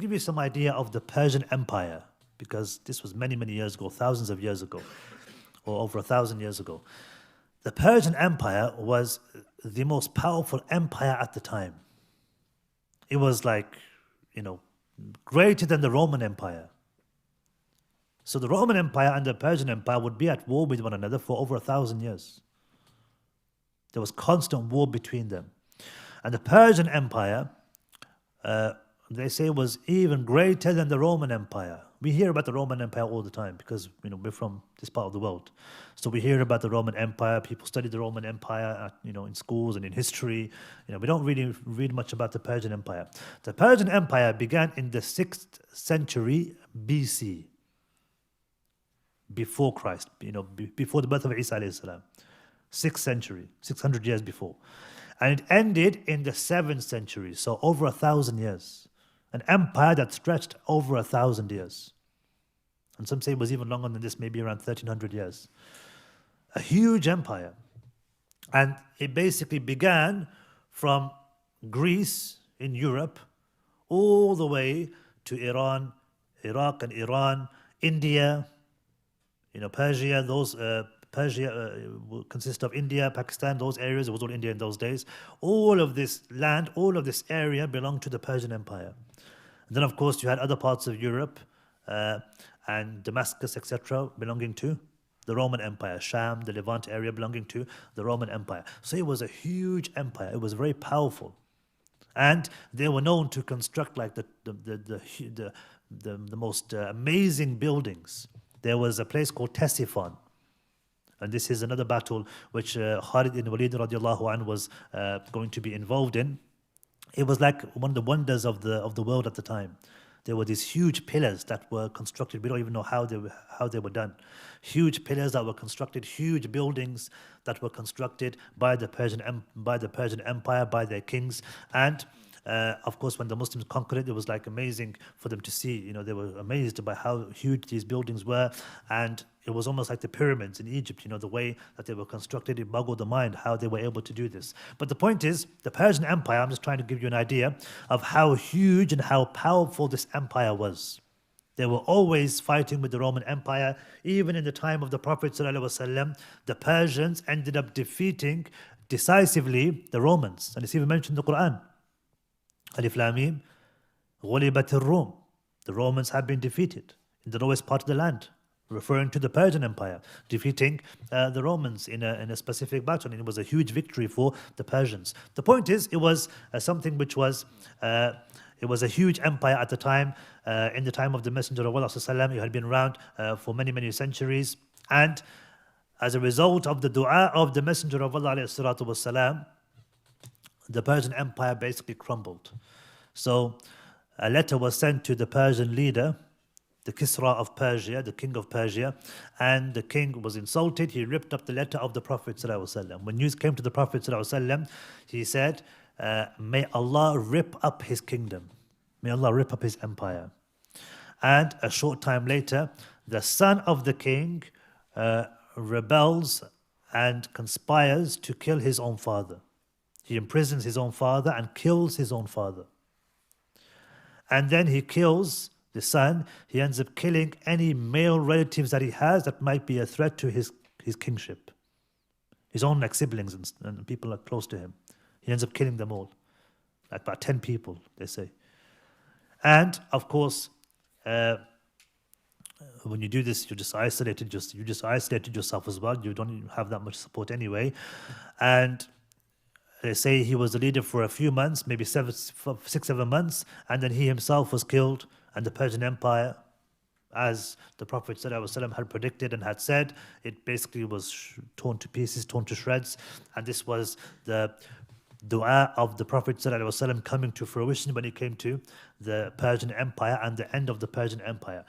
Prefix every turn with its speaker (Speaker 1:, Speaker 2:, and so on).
Speaker 1: give you some idea of the Persian Empire, because this was many, many years ago, thousands of years ago, or over 1,000 years ago. The Persian Empire was the most powerful empire at the time. It was like, greater than the Roman Empire. So the Roman Empire and the Persian Empire would be at war with one another for over 1,000 years. There was constant war between them. And the Persian Empire, they say, was even greater than the Roman Empire. We hear about the Roman Empire all the time because we're from this part of the world. So we hear about the Roman Empire. People study the Roman Empire in schools and in history. We don't really read much about the Persian Empire. The Persian Empire began in the 6th century BC, before Christ, before the birth of Isa alayhi salam. 6th century, 600 years before. And it ended in the 7th century, so over 1,000 years. An empire that stretched over 1,000 years. And some say it was even longer than this, maybe around 1,300 years. A huge empire. And it basically began from Greece in Europe all the way to Iran, Iraq and Iran, India, Persia, Persia will consist of India, Pakistan, those areas. It was all India in those days. All of this land, all of this area belonged to the Persian Empire. And then, of course, you had other parts of Europe and Damascus, etc., belonging to the Roman Empire. Sham, the Levant area belonging to the Roman Empire. So it was a huge empire. It was very powerful. And they were known to construct like the most amazing buildings. There was a place called Ctesiphon. And this is another battle which Khalid ibn Walid radiallahu anhu was going to be involved in. It was like one of the wonders of the world at the time. There were these huge pillars that were constructed. We don't even know how they were done. Huge pillars that were constructed, huge buildings that were constructed by the Persian Empire, by their kings. And of course, when the Muslims conquered it was like amazing for them to see. They were amazed by how huge these buildings were. And it was almost like the pyramids in Egypt, the way that they were constructed. It boggled the mind how they were able to do this. But the point is, the Persian Empire, I'm just trying to give you an idea of how huge and how powerful this empire was. They were always fighting with the Roman Empire. Even in the time of the Prophet ﷺ, the Persians ended up defeating decisively the Romans. And it's even mentioned in the Quran. Alif Lam Mim, Ghulibat al-Rum. The Romans have been defeated in the lowest part of the land, referring to the Persian Empire, defeating the Romans in a specific battle. And it was a huge victory for the Persians. The point is, it was something which was, it was a huge empire at the time. In the time of the Messenger of Allah ﷺ, it had been around for many, many centuries. And as a result of the dua of the Messenger of Allah ﷺ, the Persian Empire basically crumbled. So a letter was sent to the Persian leader, the Kisra of Persia, the king of Persia, and the king was insulted. He ripped up the letter of the Prophet ﷺ. When news came to the Prophet ﷺ, he said, may Allah rip up his kingdom. May Allah rip up his empire. And a short time later, the son of the king rebels and conspires to kill his own father. He imprisons his own father and kills his own father. And then he kills the son. He ends up killing any male relatives that he has that might be a threat to his kingship. His own siblings and people are close to him. He ends up killing them all. Like about 10 people, they say. And of course, when you do this, you just isolated yourself as well. You don't even have that much support anyway. And they say he was the leader for a few months, maybe 6-7 months, and then he himself was killed, and the Persian Empire, as the Prophet ﷺ had predicted and had said, it basically was torn to pieces, torn to shreds, and this was the dua of the Prophet ﷺ coming to fruition when it came to the Persian Empire and the end of the Persian Empire.